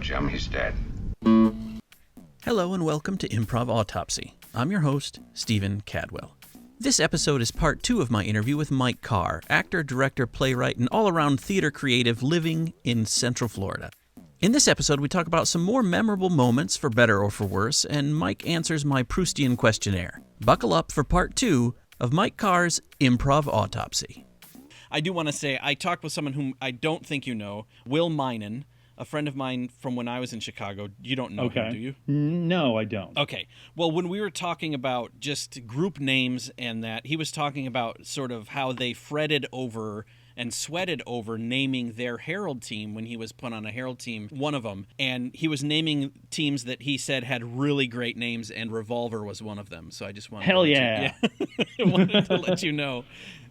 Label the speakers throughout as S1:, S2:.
S1: Jim. He's dead.
S2: Hello and welcome to Improv Autopsy. I'm your host, Stephen Cadwell. This episode is part 2 of my interview with Mike Carr, actor, director, playwright, and all-around theater creative living in Central Florida. In this episode, we talk about some more memorable moments, for better or for worse, and Mike answers my Proustian questionnaire. Buckle up for part 2 of Mike Carr's Improv Autopsy. I do want to say, I talked with someone whom I don't think you know, Will Minen, a friend of mine from when I was in Chicago. You don't know him, do you?
S3: No, I don't.
S2: Okay. Well, when we were talking about just group names and that, he was talking about sort of how they fretted over and sweated over naming their Herald team when he was put on a Herald team, one of them. And he was naming teams that he said had really great names, and Revolver was one of them. So I just wanted I wanted to let you know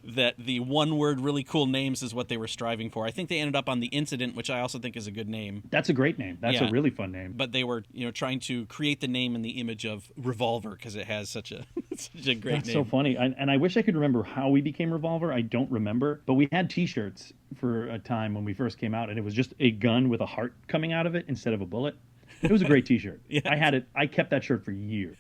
S2: that the one-word really cool names is what they were striving for. I think they ended up on The Incident, which I also think is a good name.
S3: That's a great name. That's a really fun name.
S2: But they were, trying to create the name and the image of Revolver because it has such a great name.
S3: That's so funny. And I wish I could remember how we became Revolver. I don't remember. But we had T-shirts for a time when we first came out, and it was just a gun with a heart coming out of it instead of a bullet. It was a great T-shirt.
S2: Yeah.
S3: I had it. I kept that shirt for years.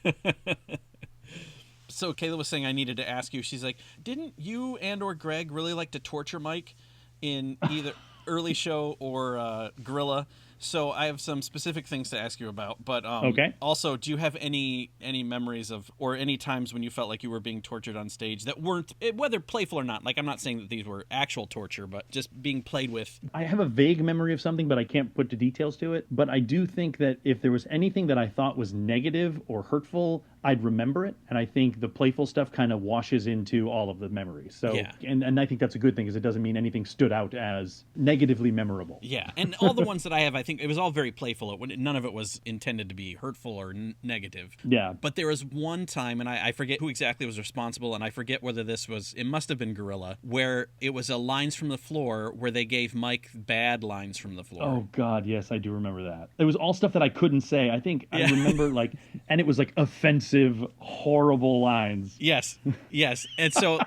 S2: So Kayla was saying I needed to ask you. She's like, didn't you and or Greg really like to torture Mike in either early show or Gorilla? So I have some specific things to ask you about. But
S3: okay.
S2: Also, do you have any memories of or any times when you felt like you were being tortured on stage that weren't, whether playful or not? Like, I'm not saying that these were actual torture, but just being played with.
S3: I have a vague memory of something, but I can't put the details to it. But I do think that if there was anything that I thought was negative or hurtful, I'd remember it. And I think the playful stuff kind of washes into all of the memories. So,
S2: yeah.
S3: And I think that's a good thing, because it doesn't mean anything stood out as negatively memorable.
S2: Yeah. And all the ones that I have, I think it was all very playful. None of it was intended to be hurtful or negative.
S3: Yeah.
S2: But there was one time, and I forget who exactly was responsible, and I forget whether it must have been Gorilla, where it was a lines from the floor where they gave Mike bad lines from the floor.
S3: Oh, God, yes, I do remember that. It was all stuff that I couldn't say. I think I remember, and it was offensive, horrible lines.
S2: Yes. And so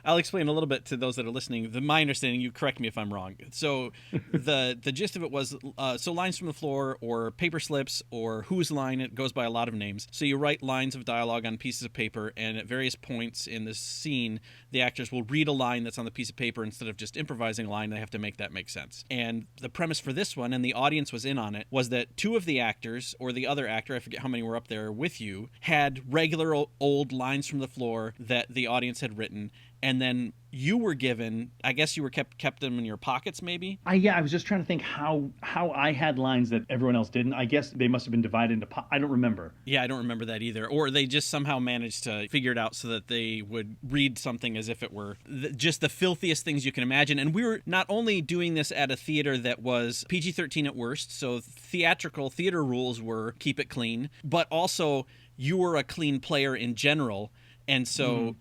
S2: I'll explain a little bit to those that are listening. My understanding, you correct me if I'm wrong. So the gist of it was, so lines from the floor or paper slips or whose line, it goes by a lot of names. So you write lines of dialogue on pieces of paper, and at various points in the scene, the actors will read a line that's on the piece of paper instead of just improvising a line. They have to make that make sense. And the premise for this one, and the audience was in on it, was that two of the actors, or the other actor, I forget how many were up there with you, had regular old lines from the floor that the audience had written, and then you were given, I guess you were kept them in your pockets, maybe?
S3: I was just trying to think how I had lines that everyone else didn't. I guess they must have been divided into I don't remember.
S2: Yeah, I don't remember that either. Or they just somehow managed to figure it out so that they would read something as if it were just the filthiest things you can imagine. And we were not only doing this at a theater that was PG-13 at worst, so theatrical theater rules were keep it clean, but also you were a clean player in general. And so,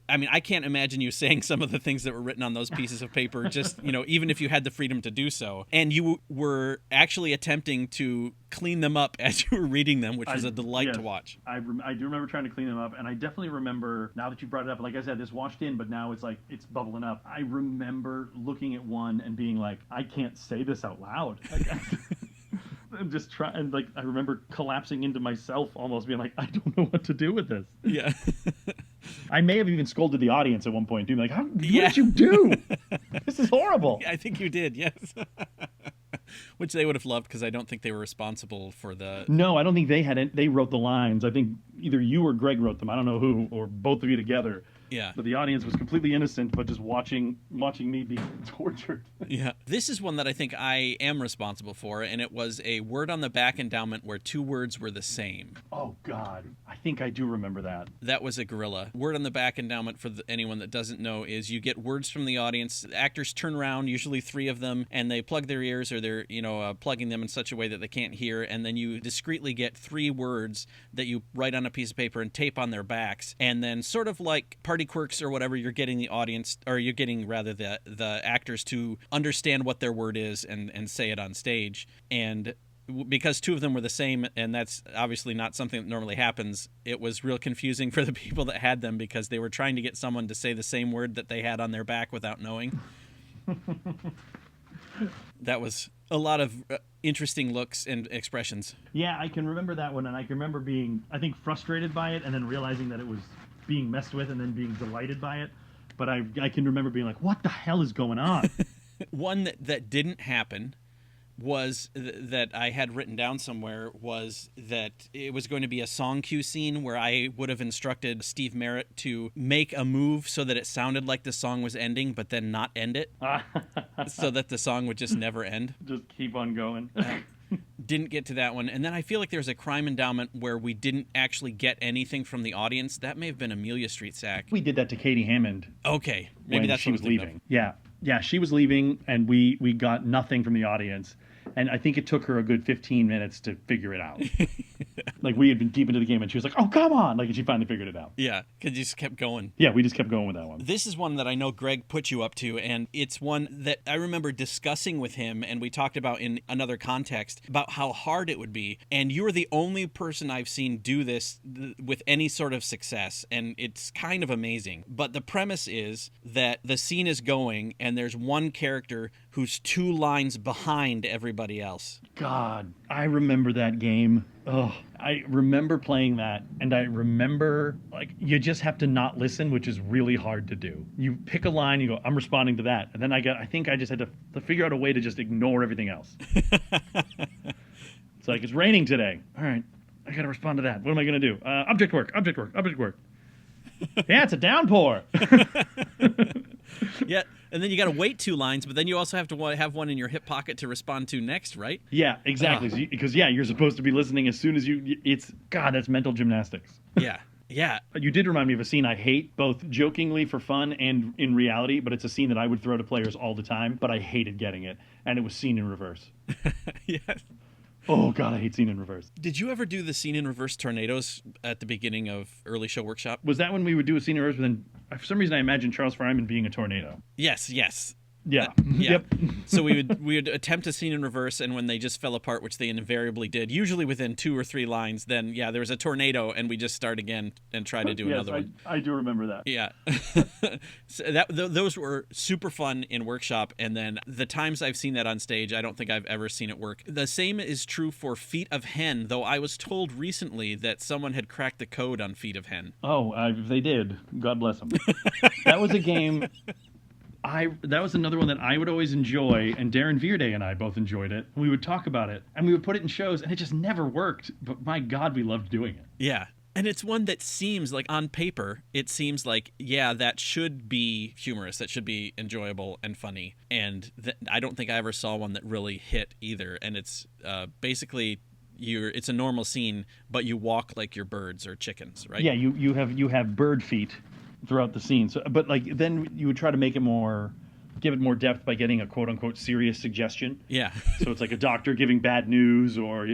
S2: I mean, I can't imagine you saying some of the things that were written on those pieces of paper, just, even if you had the freedom to do so. And you were actually attempting to clean them up as you were reading them, which was a delight to watch.
S3: I do remember trying to clean them up. And I definitely remember, now that you brought it up, like I said, this washed in, but now it's bubbling up. I remember looking at one and being like, I can't say this out loud. And just trying, I remember collapsing into myself, almost being like, I don't know what to do with this.
S2: Yeah.
S3: I may have even scolded the audience at one point, being like, what did you do? This is horrible.
S2: I think you did, yes. Which they would have loved, because I don't think they were responsible for the...
S3: No, I don't think they wrote the lines. I think either you or Greg wrote them. I don't know who, or both of you together.
S2: Yeah.
S3: But the audience was completely innocent, but just watching me be tortured.
S2: Yeah. This is one that I think I am responsible for, and it was a word on the back endowment where two words were the same.
S3: Oh, God. I think I do remember that.
S2: That was a Gorilla. Word on the back endowment, for anyone that doesn't know, is you get words from the audience. Actors turn around, usually 3 of them, and they plug their ears, or they're, plugging them in such a way that they can't hear, and then you discreetly get 3 words that you write on a piece of paper and tape on their backs, and then sort of like party quirks or whatever, you're getting the audience, or you're getting rather the actors to understand what their word is and say it on stage. And because 2 of them were the same, and that's obviously not something that normally happens, it was real confusing for the people that had them, because they were trying to get someone to say the same word that they had on their back without knowing. That was a lot of interesting looks and expressions.
S3: Yeah, I can remember that one, and I can remember being, I think, frustrated by it, and then realizing that it was being messed with, and then being delighted by it. But I can remember being like, what the hell is going on?
S2: One that didn't happen was that I had written down somewhere was that it was going to be a song cue scene where I would have instructed Steve Merritt to make a move so that it sounded like the song was ending, but then not end it, so that the song would just never end.
S3: Just keep on going.
S2: Didn't get to that one. And then I feel like there's a crime endowment where we didn't actually get anything from the audience. That may have been Amelia Street SAK.
S3: We did that to Katie Hammond.
S2: Okay. Maybe that's
S3: she
S2: what
S3: was leaving. Yeah, she was leaving, and we got nothing from the audience. And I think it took her a good 15 minutes to figure it out. Like, we had been deep into the game, and she was like, oh, come on! Like, and she finally figured it out.
S2: Yeah, because you just kept going.
S3: Yeah, we just kept going with that one.
S2: This is one that I know Greg put you up to, and it's one that I remember discussing with him, and we talked about in another context, about how hard it would be. And you're the only person I've seen do this with any sort of success, and it's kind of amazing. But the premise is that the scene is going, and there's one character who's 2 lines behind everybody else.
S3: God, I remember that game. Oh, I remember playing that, and I remember, like, you just have to not listen, which is really hard to do. You pick a line, you go, I'm responding to that. And then I think I just had to figure out a way to just ignore everything else. It's like, it's raining today. All right, I got to respond to that. What am I going to do? Object work. Yeah, it's a downpour.
S2: Yeah, and then you got to wait 2 lines, but then you also have to have one in your hip pocket to respond to next, right?
S3: Yeah, exactly. Because, you're supposed to be listening as soon as God, that's mental gymnastics.
S2: Yeah. Yeah.
S3: You did remind me of a scene I hate, both jokingly for fun and in reality, but it's a scene that I would throw to players all the time, but I hated getting it, and it was Scene in Reverse.
S2: Yes.
S3: Oh, God, I hate Scene in Reverse.
S2: Did you ever do the Scene in Reverse tornadoes at the beginning of early show workshop?
S3: Was that when we would do a Scene in Reverse, but then for some reason I imagined Charles Fryman being a tornado?
S2: Yes.
S3: Yeah.
S2: Yeah.
S3: Yep.
S2: So we would attempt a scene in reverse, and when they just fell apart, which they invariably did, usually within 2 or 3 lines, then there was a tornado, and we just start again and try to do another one.
S3: I do remember that.
S2: Yeah. So those were super fun in workshop, and then the times I've seen that on stage, I don't think I've ever seen it work. The same is true for Feet of Hen, though I was told recently that someone had cracked the code on Feet of Hen.
S3: Oh, if they did, God bless them. That was a game... that was another one that I would always enjoy, and Darren Vierday and I both enjoyed it. We would talk about it, and we would put it in shows, and it just never worked. But my God, we loved doing it.
S2: Yeah. And it's one that seems like, on paper, it seems like, that should be humorous, that should be enjoyable and funny. And I don't think I ever saw one that really hit either. And it's basically... it's a normal scene, but you walk like you're birds or chickens, right?
S3: Yeah, you have bird feet throughout the scene. So, but like then you would try to make it give it more depth by getting a quote unquote serious suggestion.
S2: Yeah.
S3: So it's like a doctor giving bad news, or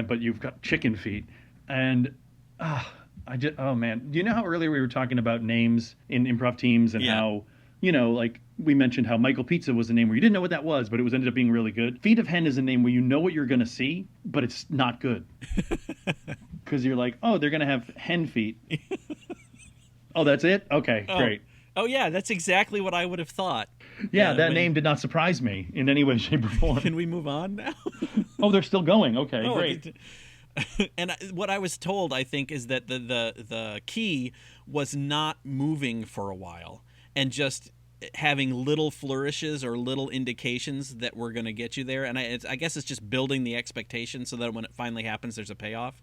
S3: but you've got chicken feet, and oh man, do you know how earlier we were talking about names in improv teams and how like we mentioned how Michael Pizza was a name where you didn't know what that was, but it ended up being really good. Feet of Hen is a name where you know what you're going to see, but it's not good. Because you're like, oh, they're going to have hen feet. Oh, that's it? Okay, great.
S2: Oh, yeah, that's exactly what I would have thought.
S3: Yeah, that name did not surprise me in any way, shape, or form.
S2: Can we move on now?
S3: Oh, they're still going. Okay, great.
S2: And what I was told, I think, is that the key was not moving for a while and just having little flourishes or little indications that we're going to get you there. And I guess it's just building the expectation so that when it finally happens, there's a payoff.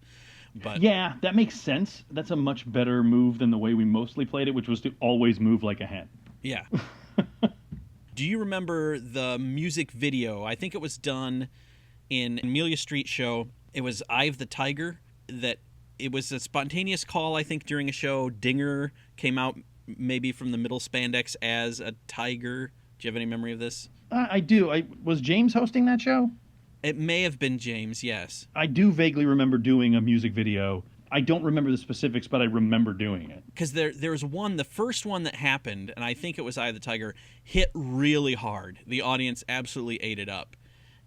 S2: But
S3: yeah, that makes sense. That's a much better move than the way we mostly played it, which was to always move like a hen.
S2: Yeah. Do you remember the music video? I think it was done in Amelia Street show. It was Ive the Tiger. That it was a spontaneous call, I think, during a show. Dinger came out maybe from the middle spandex as a tiger. Do you have any memory of this?
S3: I do. Was James hosting that show?
S2: It may have been James, yes.
S3: I do vaguely remember doing a music video. I don't remember the specifics, but I remember doing it.
S2: Because there's one, the first one that happened, and I think it was Eye of the Tiger, hit really hard. The audience absolutely ate it up.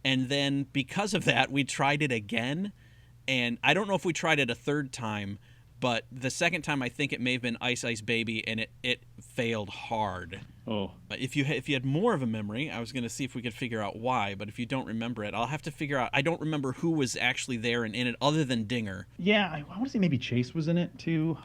S2: And then because of that, we tried it again. And I don't know if we tried it a third time, But the second time, I think it may have been Ice Ice Baby, and it failed hard.
S3: Oh.
S2: If you had more of a memory, I was going to see if we could figure out why. But if you don't remember it, I'll have to figure out. I don't remember who was actually there and in it other than Dinger.
S3: Yeah, I want to say maybe Chase was in it too.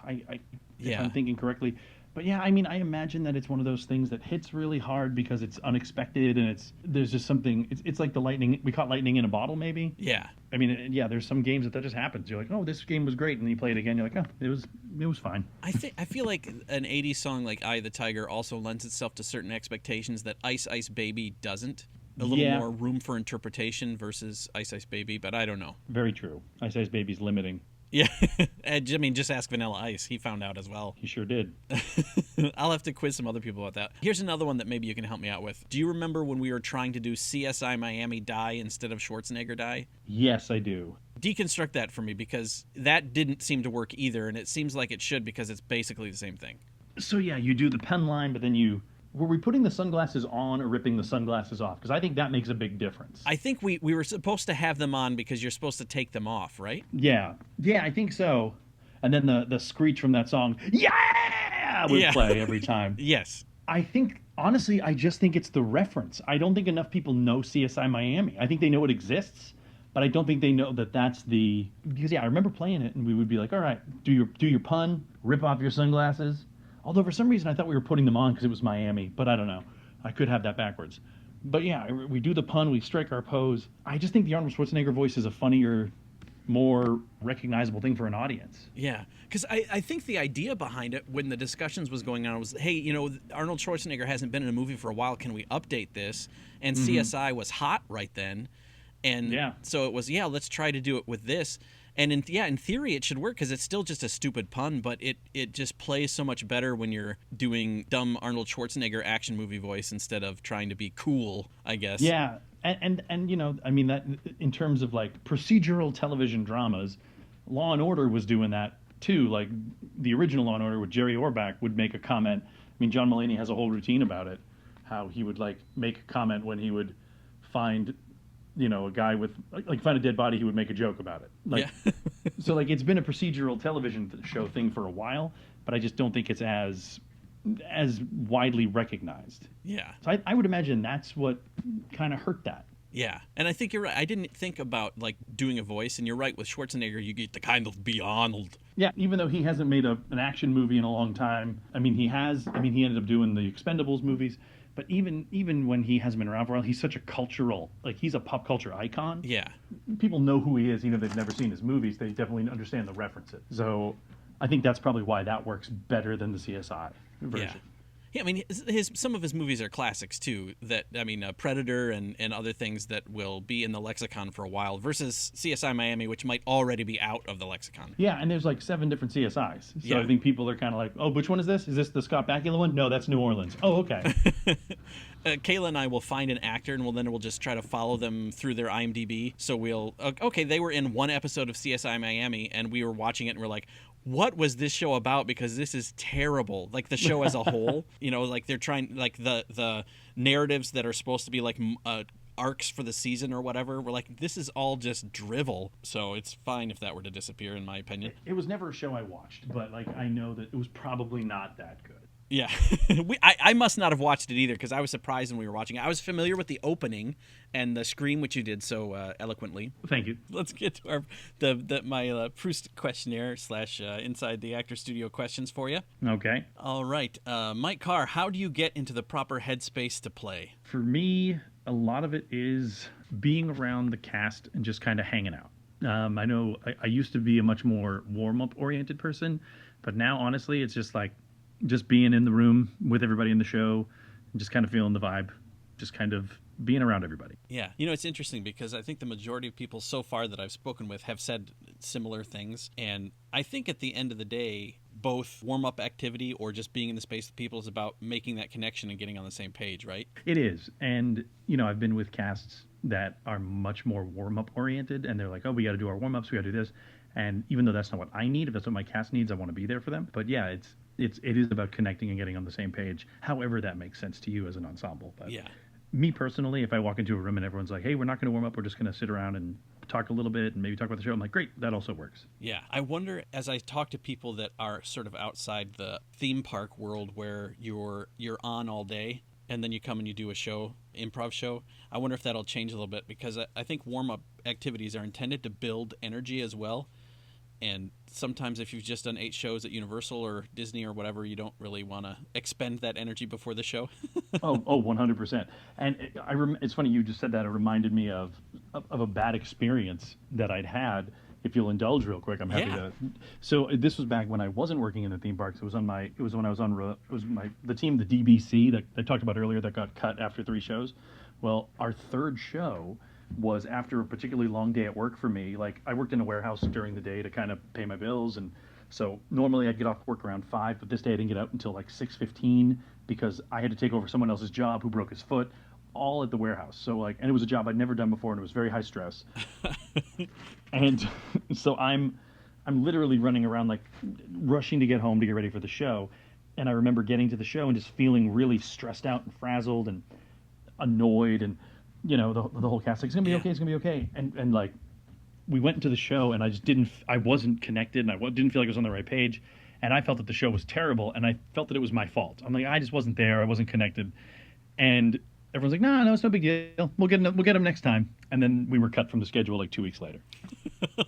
S3: If I'm thinking correctly. But yeah, I mean, I imagine that it's one of those things that hits really hard because it's unexpected and there's just something. It's like the lightning. We caught lightning in a bottle, maybe.
S2: Yeah.
S3: I mean, yeah. There's some games that just happens. You're like, oh, this game was great, and then you play it again. You're like, oh, it was fine.
S2: I feel like an '80s song like "Eye of the Tiger" also lends itself to certain expectations that "Ice Ice Baby" doesn't. A little more room for interpretation versus "Ice Ice Baby," but I don't know.
S3: Very true. Ice Ice Baby's limiting.
S2: Yeah, I mean, just ask Vanilla Ice. He found out as well.
S3: He sure did.
S2: I'll have to quiz some other people about that. Here's another one that maybe you can help me out with. Do you remember when we were trying to do CSI Miami Die instead of Schwarzenegger Die?
S3: Yes, I do.
S2: Deconstruct that for me, because that didn't seem to work either, and it seems like it should because it's basically the same thing.
S3: So yeah, you do the pen line, but then were we putting the sunglasses on or ripping the sunglasses off? Because I think that makes a big difference.
S2: I think we were supposed to have them on because you're supposed to take them off, right?
S3: Yeah, I think so. And then the screech from that song, yeah, would play every time.
S2: Yes.
S3: I think, honestly, I just think it's the reference. I don't think enough people know CSI Miami. I think they know it exists, but I don't think they know that that's the... Because, yeah, I remember playing it, and we would be like, all right, do your pun, rip off your sunglasses. Although for some reason I thought we were putting them on because it was Miami, but I don't know. I could have that backwards. But yeah, we do the pun, we strike our pose. I just think the Arnold Schwarzenegger voice is a funnier, more recognizable thing for an audience.
S2: Yeah, because I think the idea behind it when the discussions was going on was, hey, Arnold Schwarzenegger hasn't been in a movie for a while. Can we update this? And CSI was hot right then. And so it was, let's try to do it with this. And in theory, it should work because it's still just a stupid pun, but it just plays so much better when you're doing dumb Arnold Schwarzenegger action movie voice instead of trying to be cool, I guess.
S3: Yeah, and I mean, that in terms of like procedural television dramas, Law and Order was doing that too. Like the original Law and Order with Jerry Orbach would make a comment. I mean, John Mulaney has a whole routine about it, how he would like make a comment when he would find... a guy with find a dead body, he would make a joke about it. So it's been a procedural television show thing for a while, but I just don't think it's as widely recognized.
S2: Yeah.
S3: So I would imagine that's what kind of hurt that.
S2: Yeah, and I think you're right. I didn't think about doing a voice, and you're right. With Schwarzenegger, you get the kind of beyond.
S3: Yeah, even though he hasn't made an action movie in a long time. I mean, he has. I mean, he ended up doing the Expendables movies. But even when he hasn't been around for a while, he's such a cultural, he's a pop culture icon.
S2: Yeah.
S3: People know who he is, even if they've never seen his movies. They definitely understand the references. So I think that's probably why that works better than the CSI version.
S2: Yeah, I mean, some of his movies are classics too. Predator and other things that will be in the lexicon for a while versus CSI Miami, which might already be out of the lexicon.
S3: Yeah, and there's 7 different CSIs. So I think people are kind of like, oh, which one is this? Is this the Scott Bakula one? No, that's New Orleans. Oh, okay.
S2: Kayla and I will find an actor, and we'll just try to follow them through their IMDb. So they were in one episode of CSI Miami, and we were watching it, and we're like, what was this show about? Because this is terrible. The show as a whole, they're trying, the narratives that are supposed to be arcs for the season or whatever. We're like, this is all just drivel. So it's fine if that were to disappear, in my opinion.
S3: It was never a show I watched, but I know that it was probably not that good.
S2: Yeah, I must not have watched it either because I was surprised when we were watching it. I was familiar with the opening and the scream, which you did so eloquently.
S3: Thank you.
S2: Let's get to my Proust questionnaire / inside the actor studio questions for you.
S3: Okay.
S2: All right, Mike Carr, how do you get into the proper headspace to play?
S3: For me, a lot of it is being around the cast and just kind of hanging out. I know I used to be a much more warm-up oriented person, but now honestly, it's just just being in the room with everybody in the show and just kind of feeling the vibe, just kind of being around everybody.
S2: Yeah. It's interesting because I think the majority of people so far that I've spoken with have said similar things. And I think at the end of the day, both warm-up activity or just being in the space with people is about making that connection and getting on the same page, right?
S3: It is. And, I've been with casts that are much more warm-up oriented, and they're like, oh, we got to do our warm-ups, we got to do this. And even though that's not what I need, if that's what my cast needs, I want to be there for them. But yeah, it is about connecting and getting on the same page, however that makes sense to you as an ensemble. But me personally, if I walk into a room and everyone's like, hey, we're not going to warm up, we're just going to sit around and
S1: talk a little bit and maybe talk about the show. I'm like, great, that also works.
S2: Yeah, I wonder, as I talk to people that are sort of outside the theme park world where you're on all day and then you come and you do a show, improv show, I wonder if that'll change a little bit, because I think warm-up activities are intended to build energy as well. And sometimes if you've just done 8 shows at Universal or Disney or whatever, you don't really want to expend that energy before the show.
S1: 100%. And it's funny you just said that. It reminded me of a bad experience that I'd had. If you'll indulge real quick, I'm happy to. So this was back when I wasn't working in the theme parks. It was when I was on the team, the DBC that I talked about earlier, that got cut after 3 shows. Well, our 3rd show was after a particularly long day at work for me. Like, I worked in a warehouse during the day to kind of pay my bills, and so normally I'd get off work around 5, but this day I didn't get out until like 6:15 because I had to take over someone else's job who broke his foot, all at the warehouse. So like, and it was a job I'd never done before, and it was very high stress. And so I'm literally running around, like rushing to get home to get ready for the show. And I remember getting to the show and just feeling really stressed out and frazzled and annoyed, and the whole cast, like, it's gonna be okay, it's gonna be okay. And like, we went into the show and I wasn't connected, and I didn't feel like I was on the right page, and I felt that the show was terrible, and I felt that it was my fault. I'm like, I just wasn't there, I wasn't connected. And everyone's like, no, it's no big deal, we'll get them next time. And then we were cut from the schedule like 2 weeks later.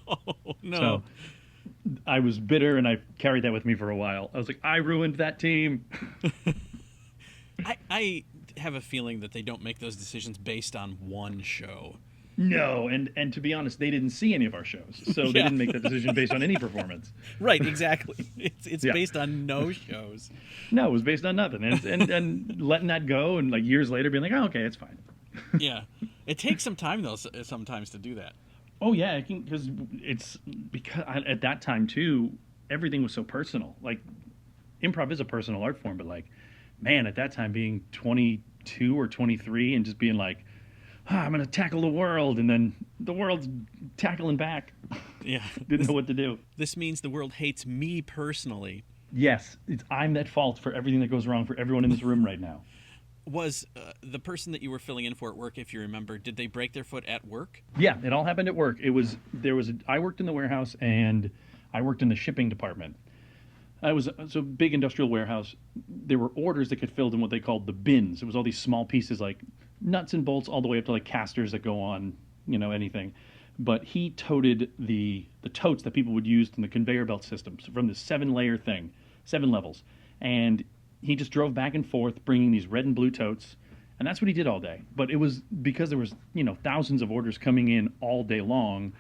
S2: Oh, no.
S1: So I was bitter, and I carried that with me for a while. I was like, I ruined that team.
S2: I have a feeling that they don't make those decisions based on one show.
S1: No, and to be honest, they didn't see any of our shows, so they didn't make that decision based on any performance.
S2: Right, exactly. It's based on no shows.
S1: No, it was based on nothing, and letting that go, and like years later being like, oh, okay, it's fine.
S2: Yeah, it takes some time though, sometimes, to do that.
S1: Oh yeah, because at that time too, everything was so personal. Like, improv is a personal art form, but like, man, at that time, being 22 or 23 and just being like, I'm going to tackle the world, and then the world's tackling back.
S2: Yeah.
S1: Didn't know what to do.
S2: This means the world hates me personally.
S1: Yes, I'm at fault for everything that goes wrong for everyone in this room right now.
S2: Was the person that you were filling in for at work, if you remember, did they break their foot at work?
S1: Yeah, it all happened at work. I worked in the warehouse, and I worked in the shipping department. So big industrial warehouse. There were orders that get filled in what they called the bins. It was all these small pieces, like nuts and bolts, all the way up to like casters that go on, anything. But he toted the totes that people would use in the conveyor belt systems from the 7-layer thing, 7 levels. And he just drove back and forth bringing these red and blue totes. And that's what he did all day. But it was because there was, thousands of orders coming in all day long,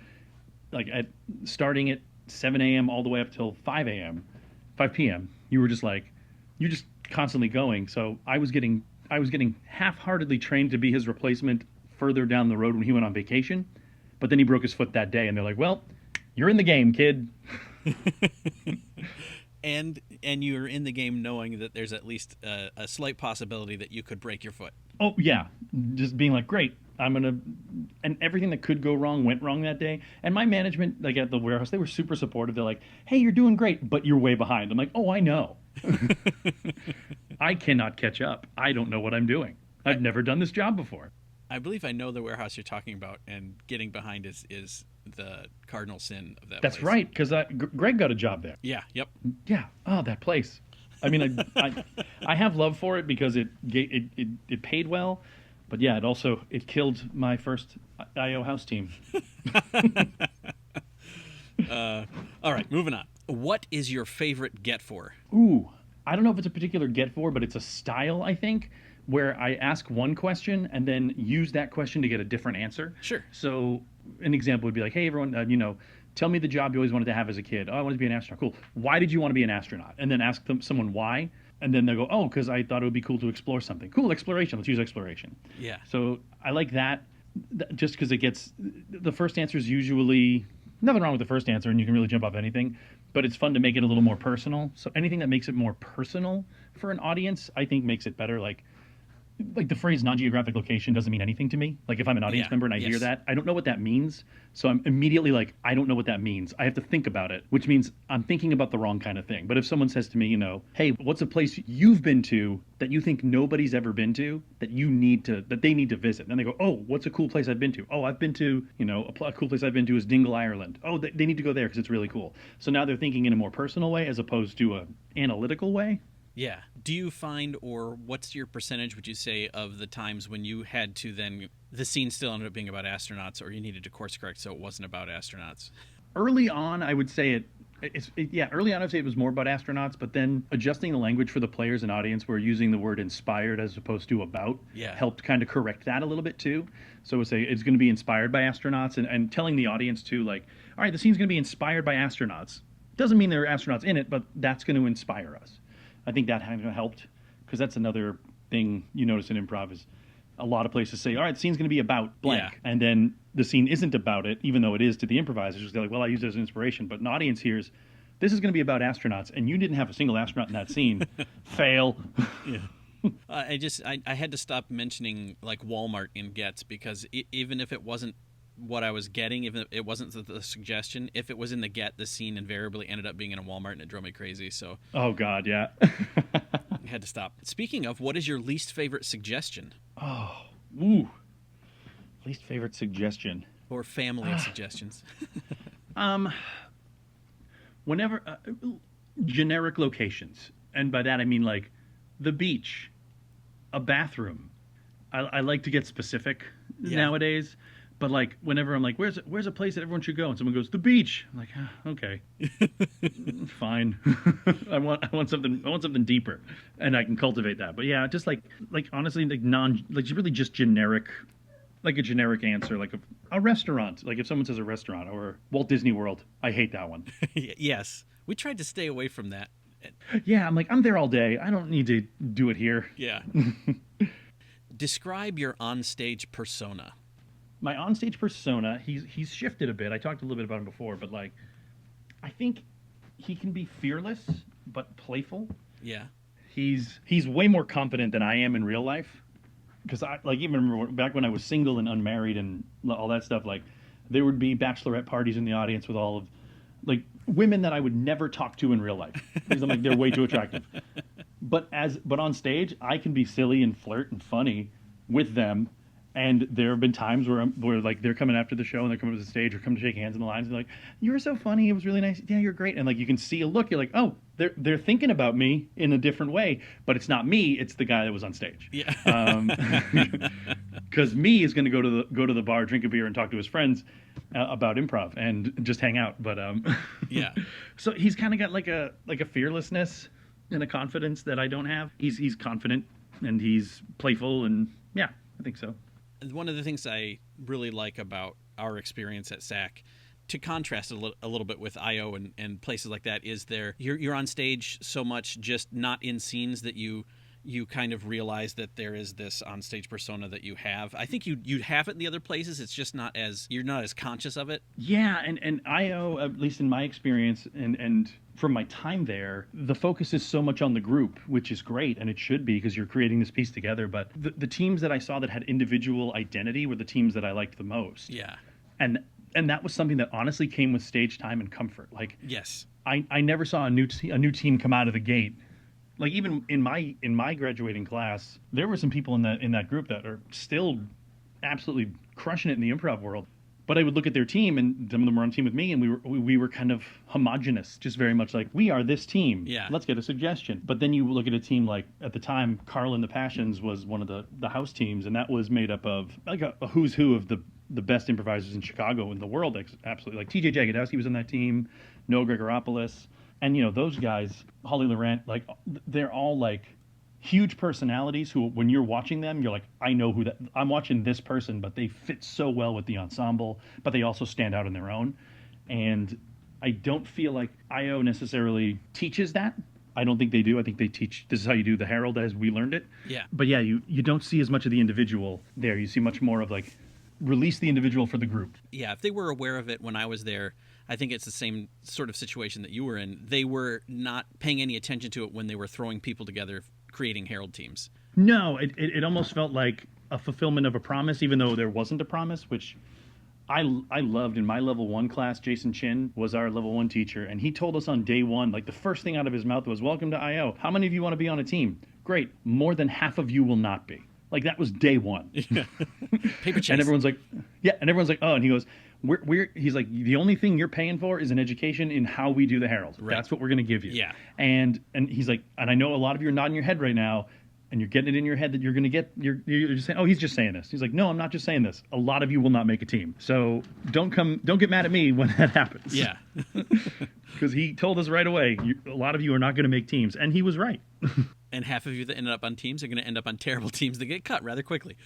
S1: like starting at 7 a.m. all the way up till 5 p.m. You're just constantly going. So I was getting half-heartedly trained to be his replacement further down the road when he went on vacation. But then he broke his foot that day, and they're like, well, you're in the game, kid.
S2: And you're in the game knowing that there's at least a slight possibility that you could break your foot.
S1: Oh, yeah. Just being like, great, and everything that could go wrong went wrong that day. And my management, like at the warehouse, they were super supportive. They're like, hey, you're doing great, but you're way behind. I'm like, oh, I know. I cannot catch up. I don't know what I'm doing. I've never done this job before.
S2: I believe I know the warehouse you're talking about, and getting behind is the cardinal sin of that
S1: That's
S2: place.
S1: right, because Greg got a job there.
S2: Yeah, yep.
S1: Yeah, oh, that place. I mean, I have love for it because it paid well, but yeah, it killed my first IO house team.
S2: All right, moving on. What is your favorite get for?
S1: Ooh, I don't know if it's a particular get for, but it's a style, I think, where I ask one question and then use that question to get a different answer.
S2: Sure.
S1: So an example would be like, hey, everyone, tell me the job you always wanted to have as a kid. Oh, I wanted to be an astronaut. Cool. Why did you want to be an astronaut? And then ask someone why. And then they'll go, oh, because I thought it would be cool to explore something. Cool, exploration. Let's use exploration.
S2: Yeah.
S1: So I like that just because the first answer is usually, nothing wrong with the first answer, and you can really jump off anything, but it's fun to make it a little more personal. So anything that makes it more personal for an audience, I think makes it better. Like, like the phrase non-geographic location doesn't mean anything to me. Like if I'm an audience
S2: Yeah,
S1: member and I
S2: yes.
S1: hear that, I don't know what that means. So I'm immediately like, I don't know what that means. I have to think about it, which means I'm thinking about the wrong kind of thing. But if someone says to me, hey, what's a place you've been to that you think nobody's ever been to that they need to visit? Then they go, oh, what's a cool place I've been to? Oh, I've been to, a cool place I've been to is Dingle, Ireland. Oh, they need to go there because it's really cool. So now they're thinking in a more personal way as opposed to a analytical way.
S2: Yeah. Do you find, or what's your percentage, would you say, of the times when you had to then, the scene still ended up being about astronauts, or you needed to course correct so it wasn't about astronauts?
S1: Early on, I would say early on I'd say it was more about astronauts, but then adjusting the language for the players and audience where using the word inspired as opposed to about helped kind of correct that a little bit too. So we'll say it's going to be inspired by astronauts and telling the audience too, like, all right, the scene's going to be inspired by astronauts. Doesn't mean there are astronauts in it, but that's going to inspire us. I think that kind of helped because that's another thing you notice in improv is a lot of places say, all right, the scene's going to be about blank.
S2: Yeah.
S1: And then the scene isn't about it, even though it is to the improvisers. They're like, well, I use it as an inspiration. But an audience hears, this is going to be about astronauts, and you didn't have a single astronaut in that scene. Fail.
S2: Yeah. I had to stop mentioning like Walmart in Gets because even if it wasn't what I was getting, even if it wasn't the suggestion, if it was in the scene invariably ended up being in a Walmart, and it drove me crazy. So,
S1: oh God, yeah.
S2: I had to stop. Speaking of, what is your least favorite suggestion?
S1: Oh, ooh. Least favorite suggestion.
S2: Or family of suggestions?
S1: Whenever generic locations, and by that I mean like the beach, a bathroom. I like to get specific nowadays. But like whenever I'm like, where's a place that everyone should go? And someone goes, the beach. I'm like, okay, fine. I want something deeper, and I can cultivate that. But yeah, just like honestly, like really just generic, like a generic answer, like a restaurant. Like if someone says a restaurant or Walt Disney World, I hate that one.
S2: Yes, we tried to stay away from that.
S1: Yeah, I'm like, I'm there all day. I don't need to do it here.
S2: Yeah. Describe your onstage persona.
S1: My onstage persona, he's shifted a bit. I talked a little bit about him before, but like, I think he can be fearless but playful.
S2: Yeah.
S1: He's way more confident than I am in real life. Because I like even remember back when I was single and unmarried and all that stuff. Like, there would be bachelorette parties in the audience with all of like women that I would never talk to in real life because I'm like they're way too attractive. But on stage, I can be silly and flirt and funny with them. And there have been times where like they're coming after the show and they're coming to the stage or come to shake hands in the lines and they're like, you were so funny, it was really nice, yeah, you're great. And like you can see a look, you're like, oh, they're thinking about me in a different way, but it's not me, it's the guy that was on stage.
S2: Yeah.
S1: Because me is going to go to the bar, drink a beer, and talk to his friends about improv and just hang out. But
S2: yeah.
S1: So he's kind of got like a fearlessness and a confidence that I don't have. He's confident and he's playful and yeah, I think so.
S2: One of the things I really like about our experience at SAK, to contrast a little bit with IO and places like that, is you're on stage so much, just not in scenes, that you kind of realize that there is this onstage persona that you have. I think you have it in the other places. It's just you're not as conscious of it.
S1: Yeah, and IO, at least in my experience and from my time there, the focus is so much on the group, which is great, and it should be because you're creating this piece together. But the teams that I saw that had individual identity were the teams that I liked the most.
S2: Yeah.
S1: And that was something that honestly came with stage time and comfort. Like,
S2: yes,
S1: I never saw a new team come out of the gate. Like even in my graduating class, there were some people in that group that are still absolutely crushing it in the improv world. But I would look at their team, and some of them were on team with me, and we were kind of homogenous, just very much like, we are this team.
S2: Yeah.
S1: Let's get a suggestion. But then you look at a team like, at the time, Carl and the Passions was one of the house teams, and that was made up of like a who's who of the best improvisers in Chicago and the world. Absolutely. Like TJ Jagodowski was on that team, Noah Gregoropoulos. And, those guys, Holly Laurent, like, they're all like huge personalities who, when you're watching them, you're like, I know I'm watching this person, but they fit so well with the ensemble, but they also stand out on their own. And I don't feel like IO necessarily teaches that. I don't think they do. I think they teach, this is how you do the Herald as we learned it.
S2: Yeah.
S1: But yeah, you don't see as much of the individual there. You see much more of like, release the individual for the group.
S2: Yeah, if they were aware of it when I was there, I think it's the same sort of situation that you were in. They were not paying any attention to it when they were throwing people together, creating Herald teams.
S1: No, it almost felt like a fulfillment of a promise, even though there wasn't a promise, which I loved. In my level 1 class. Jason Chin was our level 1 teacher, and he told us on day 1, like the first thing out of his mouth was, "Welcome to IO. How many of you want to be on a team? Great. More than half of you will not be." Like that was day 1.
S2: Yeah. Paper chase.
S1: And everyone's like, yeah, and everyone's like, oh, and he goes, he's like, the only thing you're paying for is an education in how we do the Herald.
S2: Right.
S1: That's what we're going to give you.
S2: Yeah.
S1: And he's like, and I know a lot of you are nodding your head right now, and you're getting it in your head that you're going to get, you're just saying, oh, he's just saying this. He's like, no, I'm not just saying this. A lot of you will not make a team. So don't get mad at me when that happens.
S2: Yeah.
S1: Because he told us right away, a lot of you are not going to make teams. And he was right.
S2: And half of you that ended up on teams are going to end up on terrible teams that get cut rather quickly.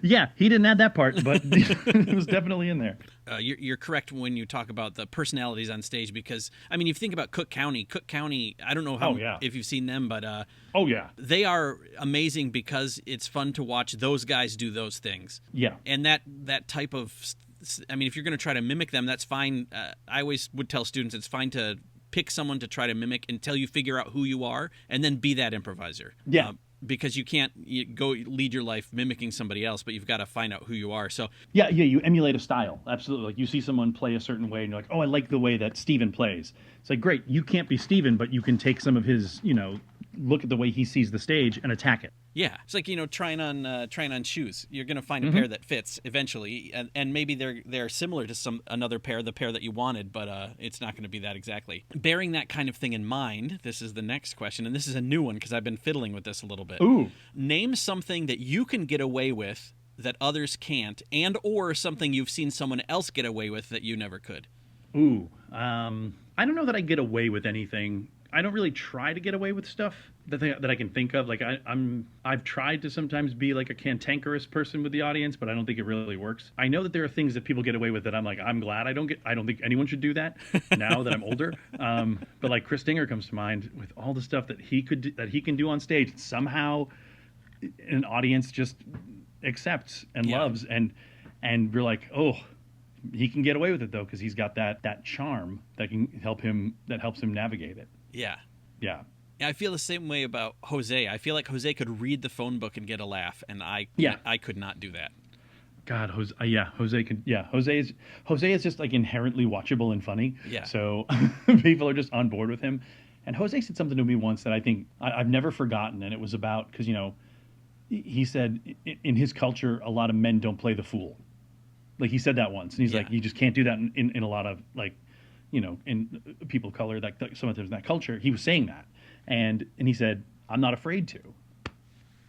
S1: Yeah, he didn't add that part, but it was definitely in there.
S2: You're correct when you talk about the personalities on stage because, I mean, if you think about Cook County, I don't know if you've seen them, but
S1: oh yeah,
S2: they are amazing because it's fun to watch those guys do those things.
S1: Yeah.
S2: And that type of, I mean, if you're going to try to mimic them, that's fine. I always would tell students it's fine to pick someone to try to mimic until you figure out who you are and then be that improviser.
S1: Yeah.
S2: Because you can't go lead your life mimicking somebody else, but you've got to find out who you are. So
S1: yeah, you emulate a style. Absolutely. Like you see someone play a certain way and you're like, oh, I like the way that Steven plays. It's like, great, you can't be Steven, but you can take some of his, look at the way he sees the stage and attack it.
S2: Yeah, it's like trying on shoes. You're going to find a pair that fits eventually, and maybe they're similar to another pair, the pair that you wanted, but it's not going to be that exactly. Bearing that kind of thing in mind, this is the next question, and this is a new one because I've been fiddling with this a little bit.
S1: Ooh,
S2: name something that you can get away with that others can't, and or something you've seen someone else get away with that you never could.
S1: Ooh, I don't know that I get away with anything. I don't really try to get away with stuff that I can think of. Like I've tried to sometimes be like a cantankerous person with the audience, but I don't think it really works. I know that there are things that people get away with that I'm like, I'm glad I don't think anyone should do that now that I'm older. But like Chris Dinger comes to mind with all the stuff that he can do on stage. Somehow an audience just accepts and loves, and we're like, oh, he can get away with it though because he's got that charm that can helps him navigate it.
S2: Yeah.
S1: Yeah.
S2: Yeah, I feel the same way about Jose. I feel like Jose could read the phone book and get a laugh, and I could not do that.
S1: God, Jose can. Yeah, Jose is just like inherently watchable and funny.
S2: Yeah.
S1: So people are just on board with him. And Jose said something to me once that I think I've never forgotten, and it was about because he said in his culture a lot of men don't play the fool. Like he said that once, and he's like, you just can't do that in a lot of like. In people of color, that sometimes in that culture, he was saying that, and he said, "I'm not afraid to,"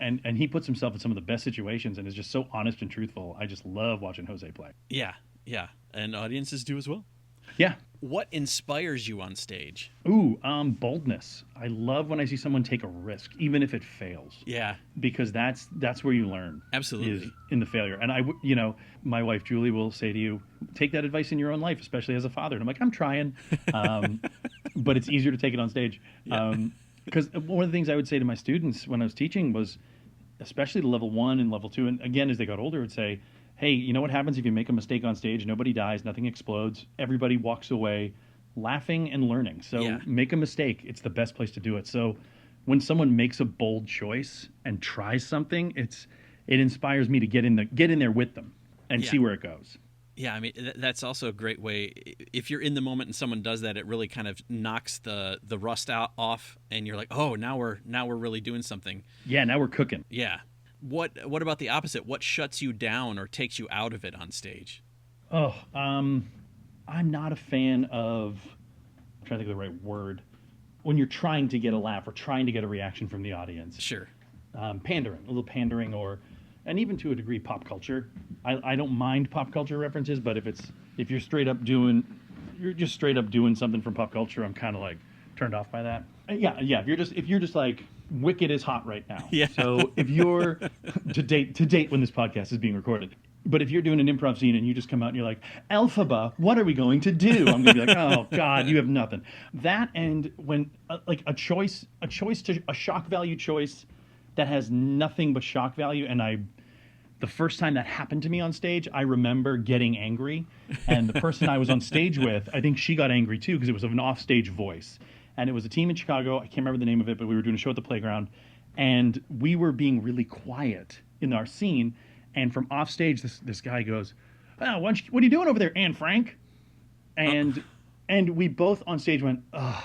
S1: and he puts himself in some of the best situations and is just so honest and truthful. I just love watching Jose play.
S2: Yeah, and audiences do as well.
S1: Yeah.
S2: What inspires you on stage?
S1: Ooh, boldness. I love when I see someone take a risk, even if it fails.
S2: Yeah.
S1: Because that's where you learn.
S2: Absolutely.
S1: Is in the failure. And my wife Julie will say to you, take that advice in your own life, especially as a father. And I'm like, I'm trying. But it's easier to take it on stage. Because one of the things I would say to my students when I was teaching was, especially the level 1 and level 2, and again, as they got older, would say, hey, you know what happens if you make a mistake on stage? Nobody dies, nothing explodes, everybody walks away laughing and learning. So make a mistake. It's the best place to do it. So when someone makes a bold choice and tries something, it inspires me to get in there with them and see where it goes.
S2: Yeah, I mean, that's also a great way. If you're in the moment and someone does that, it really kind of knocks the rust off, and you're like, oh, now we're really doing something.
S1: Yeah, now we're cooking.
S2: Yeah. What about the opposite? What shuts you down or takes you out of it on stage?
S1: Oh, I'm not a fan of, I'm trying to think of the right word, when you're trying to get a laugh or trying to get a reaction from the audience.
S2: Sure.
S1: Pandering, a little pandering, and even to a degree pop culture. I don't mind pop culture references, but if you're just straight up doing something from pop culture, I'm kind of like turned off by that. Yeah. If you're just like, Wicked is hot right now.
S2: Yeah.
S1: So if you're to date when this podcast is being recorded, but if you're doing an improv scene and you just come out and you're like, Elphaba, what are we going to do? I'm gonna be like, oh God, you have nothing. That, and when like a shock value choice that has nothing but shock value, and the first time that happened to me on stage, I remember getting angry, and the person I was on stage with, I think she got angry too because it was of an offstage voice. And it was a team in Chicago. I can't remember the name of it, but we were doing a show at the playground. and we were being really quiet in our scene. And from off stage, this guy goes, "Oh, what are you doing over there, Anne Frank?" And we both on stage went, "Ugh,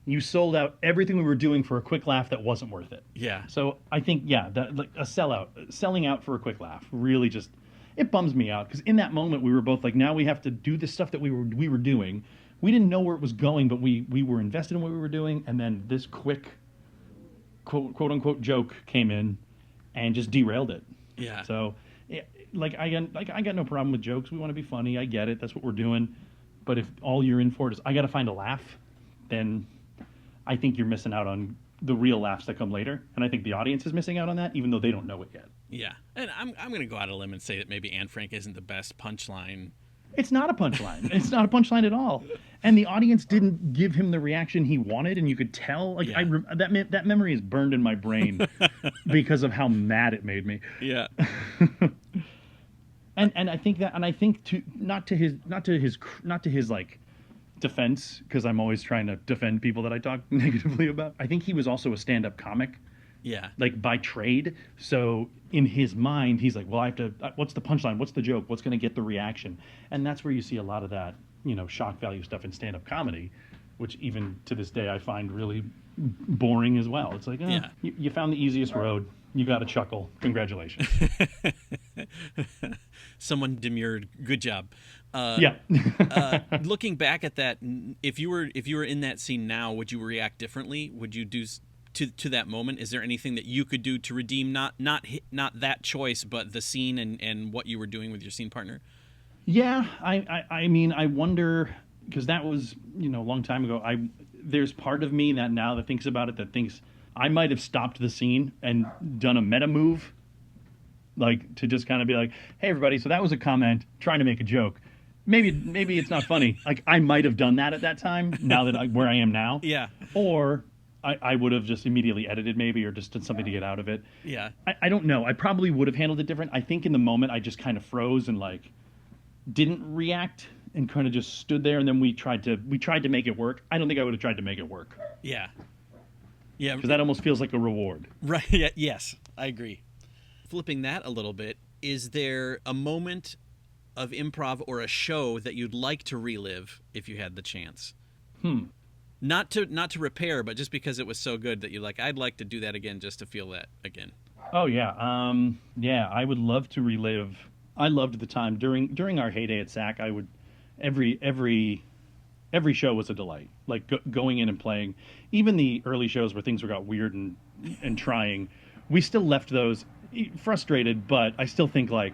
S1: you sold out everything we were doing for a quick laugh that wasn't worth it."
S2: Yeah.
S1: So I think, yeah, that, like a sellout, selling out for a quick laugh, really just, it bums me out, because in that moment we were both like, now we have to do the stuff that we were doing. We didn't know where it was going, but we were invested in what we were doing, and then this quick quote unquote joke came in and just derailed it.
S2: Yeah.
S1: So, I got no problem with jokes. We want to be funny. I get it. That's what we're doing. But if all you're in for is I got to find a laugh, then I think you're missing out on the real laughs that come later. And I think the audience is missing out on that, even though they don't know it yet.
S2: Yeah. And I'm going to go out on a limb and say that maybe Anne Frank isn't the best punchline.
S1: It's not a punchline. It's not a punchline at all. And the audience didn't give him the reaction he wanted, and you could tell. Like,
S2: Yeah.
S1: that memory is burned in my brain because of how mad it made me.
S2: Yeah.
S1: And I think to not to his like defense, because I'm always trying to defend people that I talk negatively about. I think he was also a stand-up comic.
S2: Yeah.
S1: Like by trade. So in his mind, he's like, well, I have to, what's the punchline? What's the joke? What's going to get the reaction? And that's where you see a lot of that, shock value stuff in stand-up comedy, which even to this day I find really boring as well. It's like,
S2: Yeah.
S1: you found the easiest road. You got a chuckle. Congratulations.
S2: Someone demurred. Good job.
S1: Yeah.
S2: Looking back at that, if you were in that scene now, would you react differently? Would you do to that moment? Is there anything that you could do to redeem not that choice, but the scene and what you were doing with your scene partner?
S1: Yeah, I mean, I wonder, because that was, a long time ago. There's part of me that now that thinks about it, that thinks I might have stopped the scene and done a meta move, like to just kind of be like, hey, everybody, so that was a comment trying to make a joke. Maybe it's not funny. Like, I might have done that at that time, now that where I am now.
S2: Yeah.
S1: Or I would have just immediately edited maybe, or just did something to get out of it.
S2: Yeah.
S1: I don't know. I probably would have handled it different. I think in the moment I just kind of froze and like didn't react and kind of just stood there, and then we tried to make it work. I don't think I would have tried to make it work.
S2: Yeah. Yeah.
S1: Because that almost feels like a reward.
S2: Right. Yeah, yes, I agree. Flipping that a little bit, is there a moment of improv or a show that you'd like to relive if you had the chance? Not to repair, but just because it was so good that you're like, I'd like to do that again just to feel that again.
S1: Oh yeah. Yeah, I would love to relive. I loved the time during our heyday at SAK. I would every show was a delight. Like going in and playing, even the early shows where things got weird and trying, we still left those frustrated, but I still think like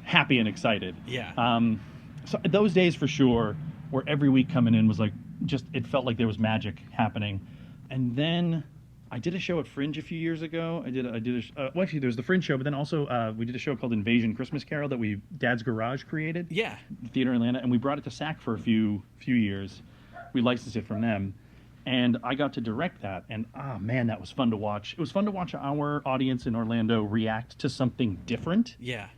S1: happy and excited.
S2: Yeah.
S1: So those days for sure, where every week coming in was like, just, it felt like there was magic happening. And then I did a show at Fringe a few years ago. Well, actually there was the Fringe show, but then also we did a show called Invasion Christmas Carol that Dad's Garage created.
S2: Yeah.
S1: Theater in Atlanta, and we brought it to SAK for a few years. We licensed it from them, and I got to direct that. And man, that was fun to watch. It was fun to watch our audience in Orlando react to something different.
S2: Yeah.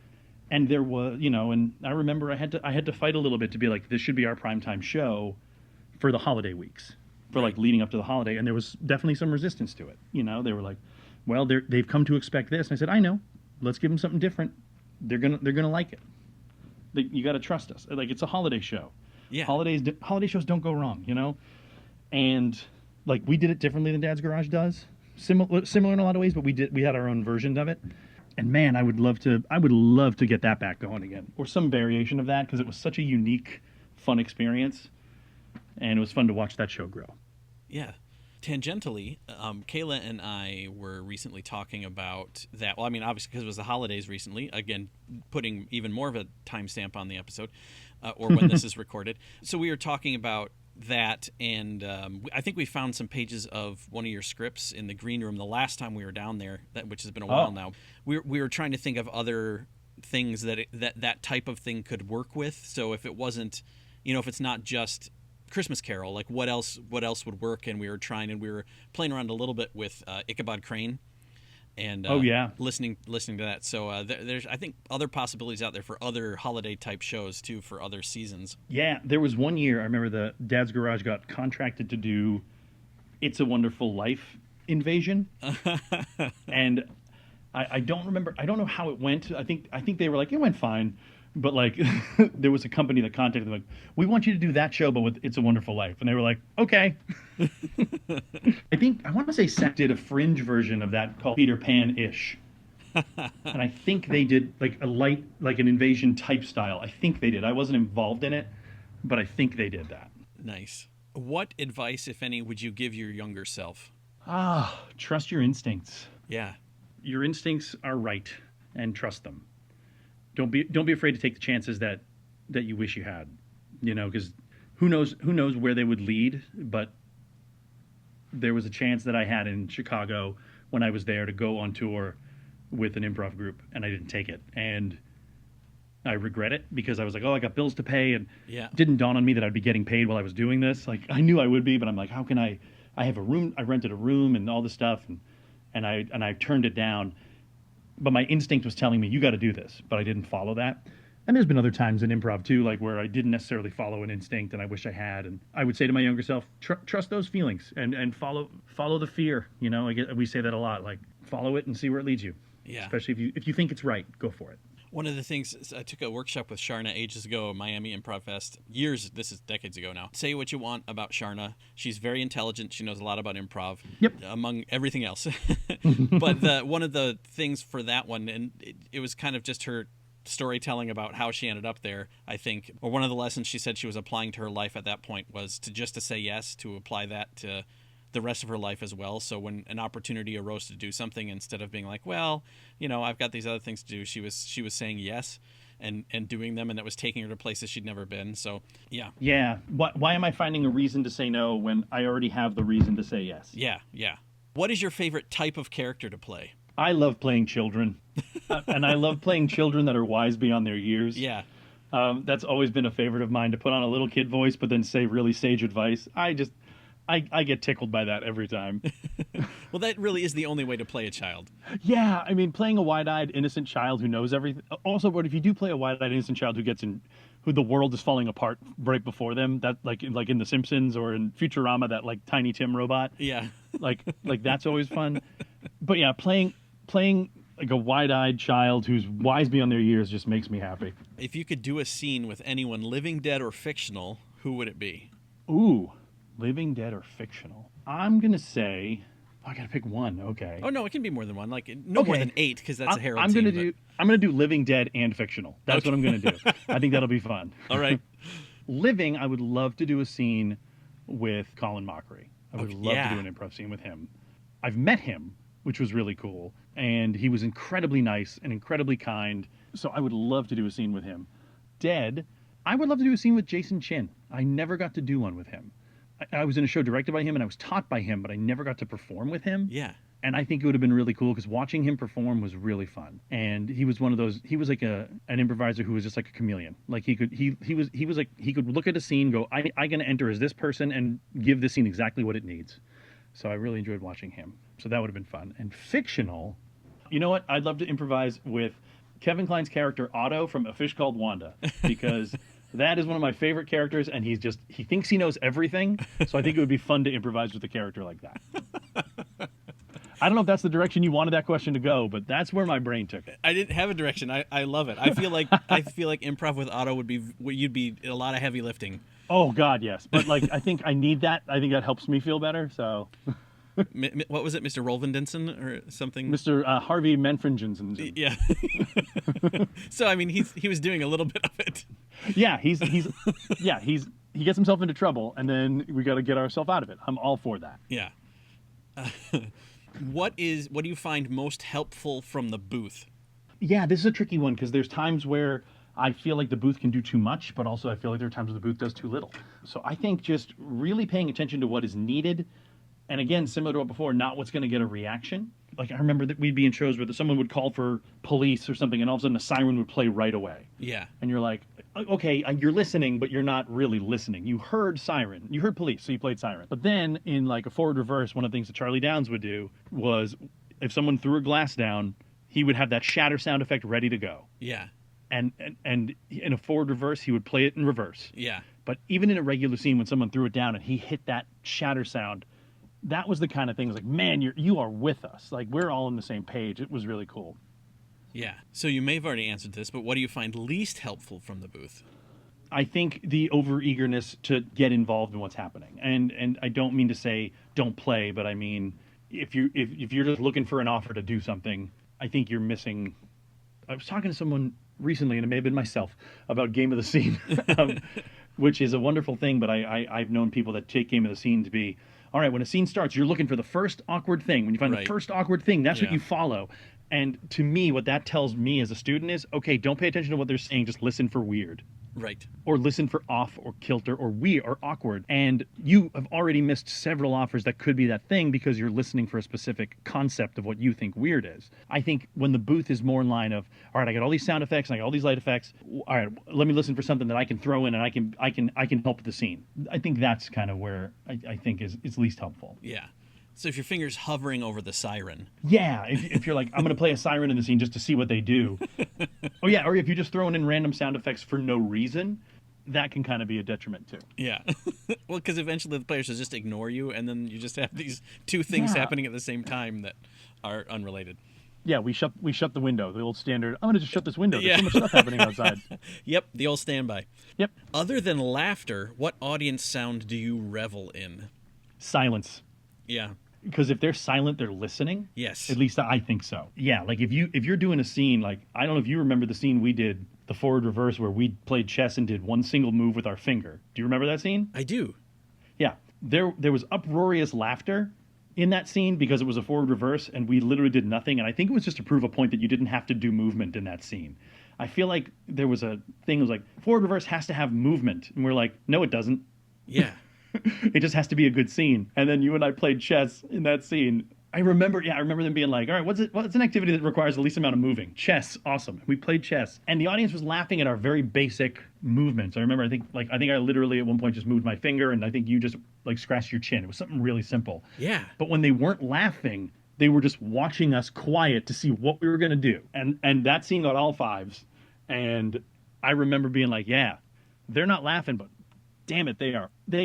S1: And there was, and I remember I had to fight a little bit to be like, this should be our primetime show for the holiday weeks, for like leading up to the holiday. And there was definitely some resistance to it. They were like, well, they've come to expect this. And I said, I know, let's give them something different. They're gonna like it. You got to trust us. Like, it's a holiday show.
S2: Yeah.
S1: Holiday shows don't go wrong, And like, we did it differently than Dad's Garage does. Similar in a lot of ways, but we had our own version of it. And man, I would love to get that back going again, or some variation of that, because it was such a unique, fun experience, and it was fun to watch that show grow.
S2: Yeah. Tangentially, Kayla and I were recently talking about that. Well, I mean, obviously, because it was the holidays recently. Again, putting even more of a timestamp on the episode, or when this is recorded. So we were talking about that, and I think we found some pages of one of your scripts in the green room the last time we were down there, which has been a while now. We were trying to think of other things that type of thing could work with. So if it wasn't, if it's not just Christmas Carol, like what else would work? And we were playing around a little bit with Ichabod Crane, and listening to that. So there's, I think, other possibilities out there for other holiday type shows too, for other seasons.
S1: Yeah, there was one year I remember the Dad's Garage got contracted to do It's a Wonderful Life invasion, and I don't remember. I don't know how it went. I think they were like, it went fine, but like there was a company that contacted them like, we want you to do that show, but with It's a Wonderful Life, and they were like, okay. I want to say SAK did a fringe version of that called Peter Pan-ish. And I think they did like an invasion type style. I think they did. I wasn't involved in it, but I think they did that.
S2: Nice. What advice, if any, would you give your younger self?
S1: Trust your instincts.
S2: Yeah.
S1: Your instincts are right, and trust them. Don't be afraid to take the chances that you wish you had. Because who knows where they would lead, but there was a chance that I had in Chicago when I was there to go on tour with an improv group, and I didn't take it, and I regret it because I was like, I got bills to pay, and it didn't dawn on me that I'd be getting paid while I was doing this. Like, I knew I would be, but I'm like, how can I have a room, I rented a room and all this stuff, and I turned it down, but my instinct was telling me, you got to do this, but I didn't follow that. And there's been other times in improv too, like where I didn't necessarily follow an instinct, and I wish I had. And I would say to my younger self, trust those feelings and follow the fear. We say that a lot, like follow it and see where it leads you.
S2: Yeah.
S1: Especially if you think it's right, go for it.
S2: One of the things, I took a workshop with Sharna ages ago at Miami Improv Fest. This is decades ago now. Say what you want about Sharna. She's very intelligent. She knows a lot about improv.
S1: Yep.
S2: Among everything else. But one of the things for that one, and it was kind of just her storytelling about how she ended up there, I think. Or one of the lessons she said she was applying to her life at that point was to say yes, to apply that to the rest of her life as well. So when an opportunity arose to do something, instead of being like, well, I've got these other things to do, she was saying yes and doing them, and that was taking her to places she'd never been. So
S1: yeah. Why am I finding a reason to say no when I already have the reason to say yes?
S2: Yeah. What is your favorite type of character to play?
S1: I love playing children, and I love playing children that are wise beyond their years.
S2: Yeah.
S1: That's always been a favorite of mine, to put on a little kid voice but then say really sage advice. I get tickled by that every time.
S2: Well, that really is the only way to play a child.
S1: Yeah, I mean, playing a wide-eyed, innocent child who knows everything. Also, but if you do play a wide-eyed, innocent child who the world is falling apart right before them, that like in The Simpsons or in Futurama, that like Tiny Tim robot.
S2: Yeah.
S1: like that's always fun. But yeah, playing like a wide-eyed child who's wise beyond their years just makes me happy.
S2: If you could do a scene with anyone, living, dead, or fictional, who would it be?
S1: Ooh. Living, dead, or fictional? I'm going to say... I got to pick one. Okay.
S2: Oh, no, it can be more than one. Like, more than 8, because that's a Harold
S1: I'm going to do living, dead, and fictional. That's what I'm going to do. I think that'll be fun.
S2: All right.
S1: Living, I would love to do a scene with Colin Mockery. I would love to do an improv scene with him. I've met him, which was really cool, and he was incredibly nice and incredibly kind, so I would love to do a scene with him. Dead, I would love to do a scene with Jason Chin. I never got to do one with him. I was in a show directed by him, and I was taught by him, but I never got to perform with him.
S2: Yeah.
S1: And I think it would have been really cool because watching him perform was really fun. And he was one of those. He was like an improviser who was just like a chameleon. Like he was like, he could look at a scene, go, I'm going to enter as this person and give this scene exactly what it needs. So I really enjoyed watching him. So that would have been fun. And fictional, you know what? I'd love to improvise with Kevin Kline's character Otto from A Fish Called Wanda, because that is one of my favorite characters, and he thinks he knows everything. So I think it would be fun to improvise with a character like that. I don't know if that's the direction you wanted that question to go, but that's where my brain took it.
S2: I didn't have a direction. I love it. I feel like improv with Otto you'd be a lot of heavy lifting.
S1: Oh God, yes. But like, I think I need that. I think that helps me feel better. So,
S2: what was it, Mr. Rolvendinson or something?
S1: Mr. Harvey Menfringensen.
S2: Yeah. So I mean, he was doing a little bit of it.
S1: Yeah, he gets himself into trouble, and then we got to get ourselves out of it. I'm all for that.
S2: Yeah. What do you find most helpful from the booth?
S1: Yeah, this is a tricky one because there's times where I feel like the booth can do too much, but also I feel like there are times where the booth does too little. So I think just really paying attention to what is needed, and again, similar to what before, not what's going to get a reaction. Like I remember that we'd be in shows where someone would call for police or something, and all of a sudden a siren would play right away.
S2: Yeah.
S1: And you're like, okay, you're listening, but you're not really listening. You heard siren, you heard police, so you played siren. But then in like a forward reverse, one of the things that Charlie Downs would do was if someone threw a glass down, he would have that shatter sound effect ready to go.
S2: Yeah.
S1: And in a forward reverse, he would play it in reverse.
S2: Yeah.
S1: But even in a regular scene, when someone threw it down and he hit that shatter sound, that was the kind of thing. Like, man, you are with us. Like, we're all on the same page. It was really cool.
S2: Yeah. So you may have already answered this, but what do you find least helpful from the booth?
S1: I think the over-eagerness to get involved in what's happening. And I don't mean to say don't play, but I mean, if you're just looking for an offer to do something, I think you're missing. I was talking to someone recently, and it may have been myself, about Game of the Scene, which is a wonderful thing, but I've known people that take Game of the Scene to be, all right, when a scene starts, you're looking for the first awkward thing. When you find the first awkward thing, that's what you follow. And to me, what that tells me as a student is, okay, don't pay attention to what they're saying, just listen for weird.
S2: Right.
S1: Or listen for off or kilter or weird or awkward. And you have already missed several offers that could be that thing because you're listening for a specific concept of what you think weird is. I think when the booth is more in line of, all right, I got all these sound effects and I got all these light effects. All right, let me listen for something that I can throw in and I can help the scene. I think that's kind of where I think is least helpful.
S2: Yeah. So if your finger's hovering over the siren.
S1: Yeah, if you're like, I'm going to play a siren in the scene just to see what they do. Oh, yeah, or if you're just throwing in random sound effects for no reason, that can kind of be a detriment, too.
S2: Yeah. Well, because eventually the players will just ignore you, and then you just have these two things happening at the same time that are unrelated.
S1: Yeah, we shut the window, the old standard, I'm going to just shut this window. There's so much stuff happening outside.
S2: Yep, the old standby.
S1: Yep.
S2: Other than laughter, what audience sound do you revel in?
S1: Silence.
S2: Yeah.
S1: Because if they're silent, they're listening.
S2: Yes.
S1: At least I think so. Yeah, like if you're doing a scene, like I don't know if you remember the scene we did, the forward reverse, where we played chess and did one single move with our finger. Do you remember that scene?
S2: I do.
S1: Yeah. There was uproarious laughter in that scene because it was a forward reverse and we literally did nothing. And I think it was just to prove a point that you didn't have to do movement in that scene. I feel like there was a thing that was like, forward reverse has to have movement. And we're like, no, it doesn't.
S2: Yeah.
S1: It just has to be a good scene. And then you and I played chess in that scene. I remember them being like, all right, what's an activity that requires the least amount of moving? Chess. Awesome. We played chess. And the audience was laughing at our very basic movements. I remember, I think I literally at one point just moved my finger and I think you just like scratched your chin. It was something really simple.
S2: Yeah.
S1: But when they weren't laughing, they were just watching us quiet to see what we were going to do. And that scene got all fives. And I remember being like, yeah, they're not laughing, but damn it, they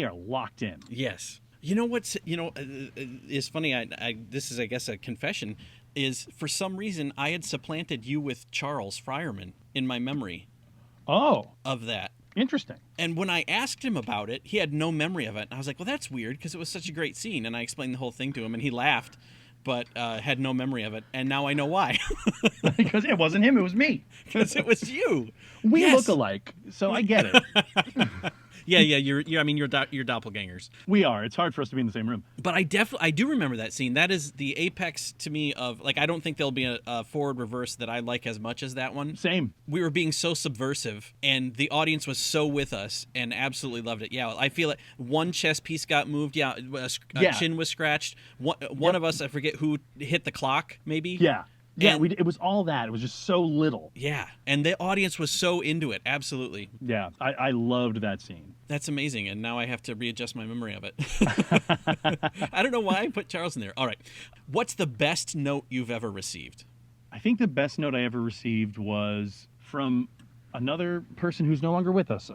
S1: are locked in.
S2: Yes. You know what's is funny? This is, I guess, a confession. Is for some reason I had supplanted you with Charles Fryerman in my memory.
S1: Oh,
S2: of that.
S1: Interesting.
S2: And when I asked him about it, he had no memory of it. And I was like, well, that's weird because it was such a great scene. And I explained the whole thing to him, and he laughed, but had no memory of it. And now I know why.
S1: Because it wasn't him; it was me.
S2: Because it was you.
S1: We look alike, so I get it.
S2: Yeah, you're doppelgangers.
S1: We are. It's hard for us to be in the same room.
S2: But I do remember that scene. That is the apex to me of, like, I don't think there'll be a forward reverse that I like as much as that one.
S1: Same.
S2: We were being so subversive, and the audience was so with us and absolutely loved it. Yeah, I feel like one chess piece got moved. Yeah, a chin was scratched. One of us, I forget who, hit the clock, maybe.
S1: Yeah. Yeah, it was all that. It was just so little.
S2: Yeah, and the audience was so into it. Absolutely.
S1: Yeah, I loved that scene.
S2: That's amazing, and now I have to readjust my memory of it. I don't know why I put Charles in there. All right. What's the best note you've ever received?
S1: I think the best note I ever received was from another person who's no longer with us.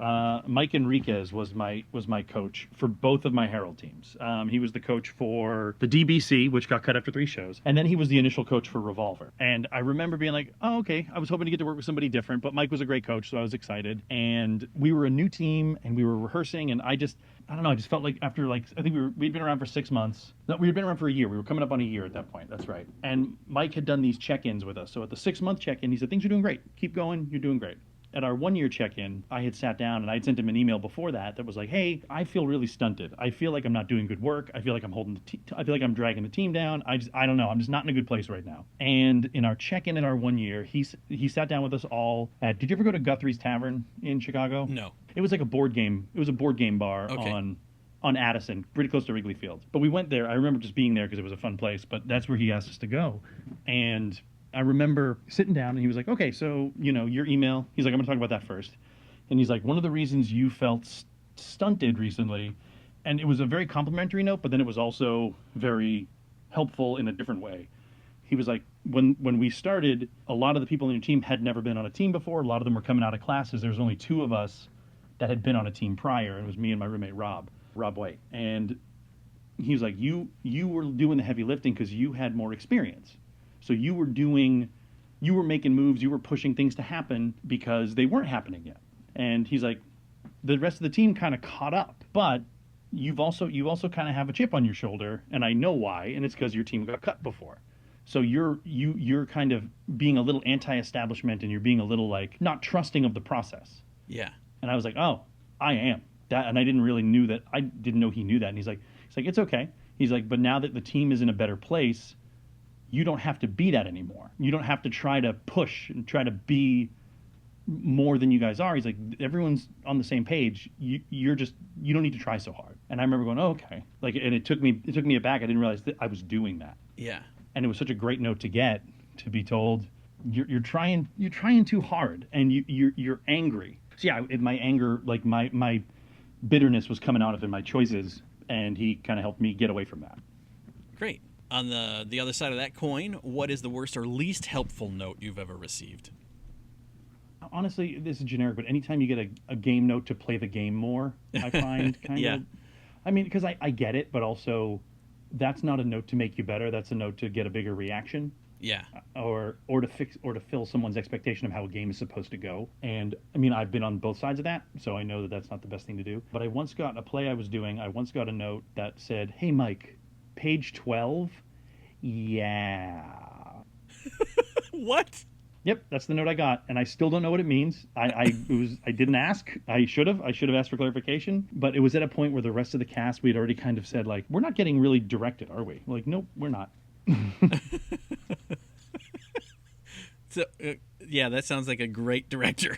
S1: Mike Enriquez was my coach for both of my Herald teams. He was the coach for the DBC, which got cut after 3 shows, and then he was the initial coach for Revolver. And I remember being like, oh, okay, I was hoping to get to work with somebody different, but Mike was a great coach, so I was excited. And we were a new team, and we were rehearsing, and I don't know, I just felt like after, like, I think we'd been around for 6 months. No, we had been around for a year. We were coming up on a year at that point. That's right. And Mike had done these check-ins with us. So at the 6-month check-in, he said, things are doing great. Keep going. You're doing great. At our 1-year check-in, I had sat down and I'd sent him an email before that was like, hey, I feel really stunted. I feel like I'm not doing good work. I feel like I feel like I'm dragging the team down. I don't know. I'm just not in a good place right now. And in our check-in at our 1 year, he sat down with us all at, did you ever go to Guthrie's Tavern in Chicago?
S2: No.
S1: It was like a board game. It was a board game bar on Addison, pretty close to Wrigley Field. But we went there. I remember just being there because it was a fun place, but that's where he asked us to go. And I remember sitting down and he was like, okay, so, your email. He's like, I'm going to talk about that first. And he's like, one of the reasons you felt stunted recently, and it was a very complimentary note, but then it was also very helpful in a different way. He was like, when we started, a lot of the people in your team had never been on a team before. A lot of them were coming out of classes. There was only 2 of us that had been on a team prior. It was me and my roommate, Rob White. And he was like, you were doing the heavy lifting because you had more experience. So you were making moves, you were pushing things to happen because they weren't happening yet. And he's like, the rest of the team kind of caught up, but you also kind of have a chip on your shoulder, and I know why, and it's because your team got cut before. So you're kind of being a little anti-establishment, and you're being a little like not trusting of the process.
S2: Yeah.
S1: And I was like, oh, I am that, and I didn't know he knew that. And he's like, it's okay. He's like, but now that the team is in a better place, you don't have to be that anymore. You don't have to try to push and try to be more than you guys are. He's like, everyone's on the same page. You don't need to try so hard. And I remember going, oh, okay. Like, and it took me aback. I didn't realize that I was doing that.
S2: Yeah.
S1: And it was such a great note to get, to be told, you're trying too hard, and you're angry. So yeah, my anger, like my bitterness was coming out of in my choices, and he kind of helped me get away from that.
S2: Great. On the other side of that coin, what is the worst or least helpful note you've ever received?
S1: Honestly, this is generic, but anytime you get a game note to play the game more, I find kind
S2: Yeah.
S1: of... I mean, because I get it, but also that's not a note to make you better. That's a note to get a bigger reaction.
S2: Yeah.
S1: Or to fix or to fill someone's expectation of how a game is supposed to go. And I mean, I've been on both sides of that, so I know that that's not the best thing to do. But I once got a note that said, "Hey, Mike, page 12, yeah."
S2: What?
S1: Yep, that's the note I got, and I still don't know what it means. I didn't ask. I should have asked for clarification, but it was at a point where the rest of the cast, we had already kind of said, like, we're not getting really directed, are we? We're like, nope, we're not.
S2: So, yeah, that sounds like a great director.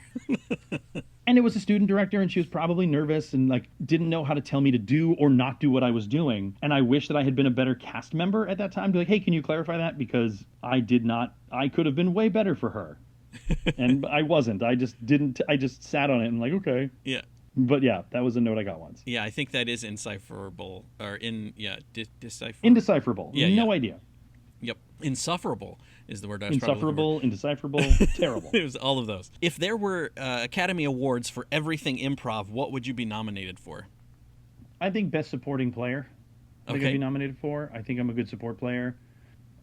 S1: And it was a student director, and she was probably nervous and like didn't know how to tell me to do or not do what I was doing. And I wish that I had been a better cast member at that time. Be like, hey, can you clarify that? Because I did not. I could have been way better for her, and I wasn't. I just didn't. I just sat on it and like, okay.
S2: Yeah.
S1: But yeah, that was a note I got once.
S2: Yeah, I think that is indecipherable or decipherable.
S1: Indecipherable.
S2: Yeah,
S1: no
S2: yeah.
S1: idea.
S2: Yep. Insufferable is the word I was
S1: Insufferable, indecipherable, terrible.
S2: It was all of those. If there were Academy Awards for everything improv, what would you be nominated for?
S1: I think best supporting player. I think I'd
S2: Okay.
S1: be nominated for. I think I'm a good support player.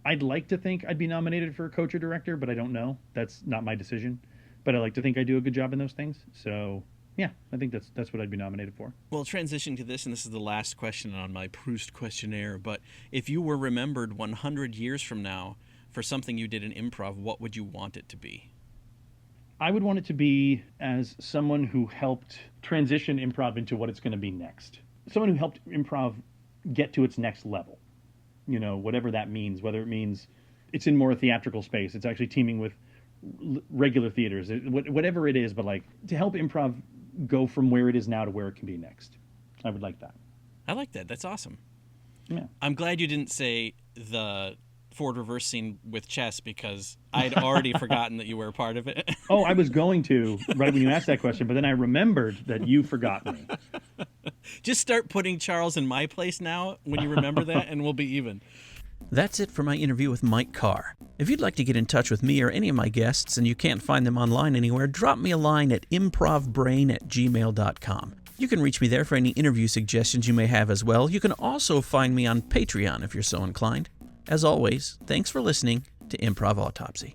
S1: I'd like to think I'd be nominated for coach or director, but I don't know. That's not my decision. But I like to think I do a good job in those things. So yeah, I think that's what I'd be nominated for.
S2: Well, transitioning to this, and this is the last question on my Proust questionnaire, but if you were remembered 100 years from now for something you did in improv, what would you want it to be?
S1: I would want it to be as someone who helped transition improv into what it's going to be next. Someone who helped improv get to its next level. You know, whatever that means, whether it means it's in more theatrical space, it's actually teaming with regular theaters, whatever it is, but like to help improv go from where it is now to where it can be next. I would like that.
S2: I like that. That's awesome.
S1: Yeah.
S2: I'm glad you didn't say the forward reverse scene with chess because I'd already forgotten that you were a part of it.
S1: Oh, I was going to right when you asked that question, but then I remembered that you forgot me.
S2: Just start putting Charles in my place now when you remember that, and we'll be even. That's it for my interview with Mike Carr. If you'd like to get in touch with me or any of my guests and you can't find them online anywhere, drop me a line at improvbrain@gmail.com. You can reach me there for any interview suggestions you may have as well. You can also find me on Patreon if you're so inclined. As always, thanks for listening to Improv Autopsy.